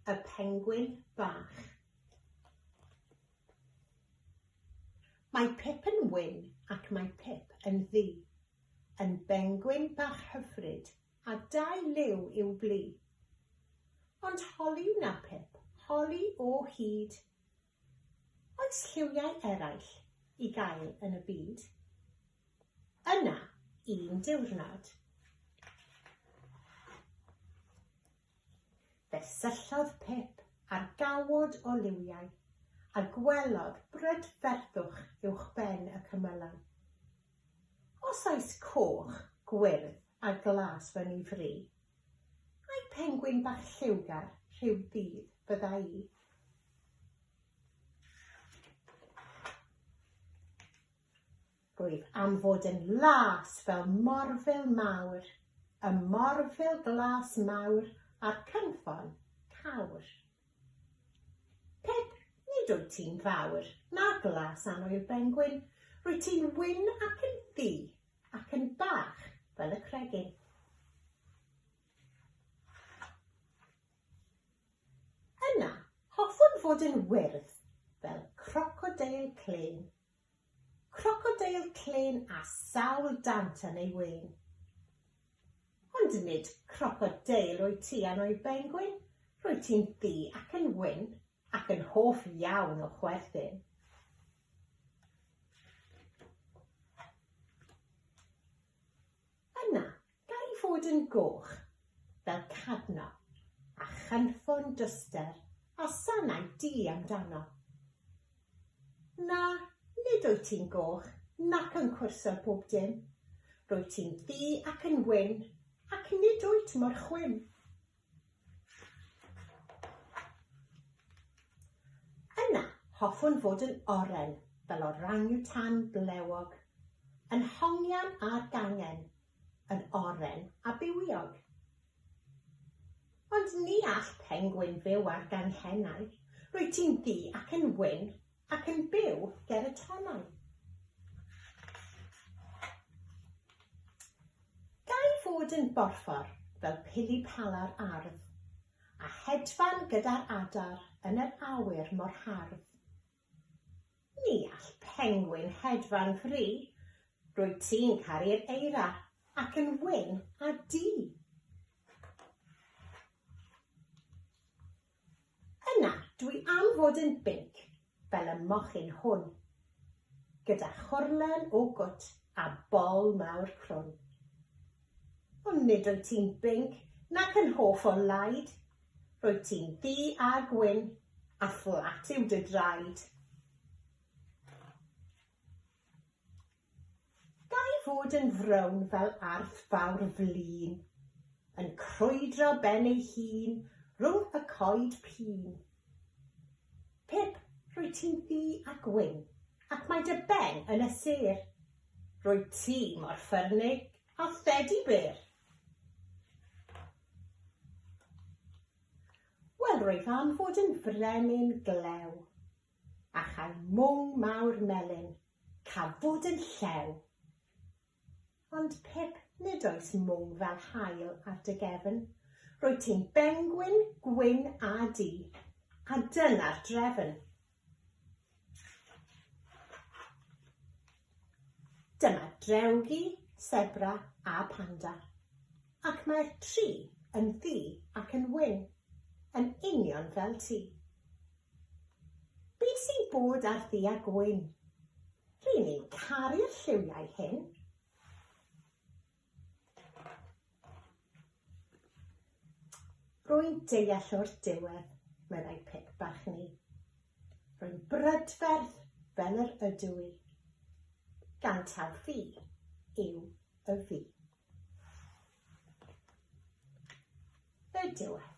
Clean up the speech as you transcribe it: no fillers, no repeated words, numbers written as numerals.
y pengwin bach. Mae Pip yn wyn ac mae Pip yn ddi, yn bengwin bach hyfryd a 2 liw i'w blu. Ond holi na Pip, holi o hyd. Oes lliwiau eraill i gael yn y byd? Yna, un diwrnod. Fe syllodd Pip ar gawod o liwiau a gwelodd brydferthwch uwchben y cymylau. Os oes coch, gwyrdd a glas fy'n ei fri, a'i pengwin bach lliwgar rhyw ddydd bydda i. Rwyf am fod yn las fel morfil mawr, y morfil glas mawr a'r cynffon cawr. Pip, nid wyt ti'n fawr, na glas anwyl bengwin, rwyt ti'n wyn ac yn ddi, ac yn bach fel y cregyn. Yna, hoffwn fod yn wyrdd fel crocodeil clen. Crocodeil clen a sawl dant yn ei wen. Ond nid crocodeil wyt ti anwyl bengwin, rwyt ti'n ddi ac yn wyn ac yn hoff iawn o chwerthin. Yna, gai fod yn goch fel cadno a chynffon dyster a sanau di amdano. Na, nid wyt ti'n goch nac yn cwrso bob dim. Rwyt ti'n ddi ac yn wyn ac nid wyt mor chwyn. Yna, hoffwn fod yn oren fel orangutan blewog, yn hongian a'r gangen, yn oren a bywiog. Ond ni all pengwin fyw ar ganghennau, rwyt ti'n ddi ac yn wyn ac yn byw ger y tonnau. Gai fod yn borffor fel pili pala'r ardd, a hedfan gyda'r adar yn yr awyr mor hardd. Ni all pengwin hedfan fri, rwyt ti'n caru'r eira ac yn wyn a di. Yna, dwi am fod yn binc fel y mochyn hwn, gyda chwrlen o gwt a bol mawr crwn. Ond nid wyt ti'n binc nac yn hoff o laid, rwyt ti'n ddi a gwyn a fflat yw dy draed. Gai fod yn frown fel arth fawr flin, yn crwydro ben ei hun rhwng y coed pîn. Pip, rwyt ti'n ddi a gwyn, ac mae dy ben yn y sêr. Rwyt ti mor ffyrnig a thedi byr. Wel, rwyf am fod yn frenin glew, a chael mwng mawr melyn, cafod yn llew. Ond Pip, nid oes mwng fel haul ar dy gefn. Rwyt ti'n bengwin, gwyn a di, a dyna'r drefn. Dyma drewgi, sebra a panda, ac mae'r tri yn ddi ac yn wyn, yn union fel ti. Beth sy'n bod ar ddi a gwyn? Rydyn ni'n caru'r lliwiau hyn. Rwy'n deall o'r diwedd, meddai Pip bach ni. Rwy'n brydferth fel yr ydw i. Gan taw fi yw y fi. Y diwedd.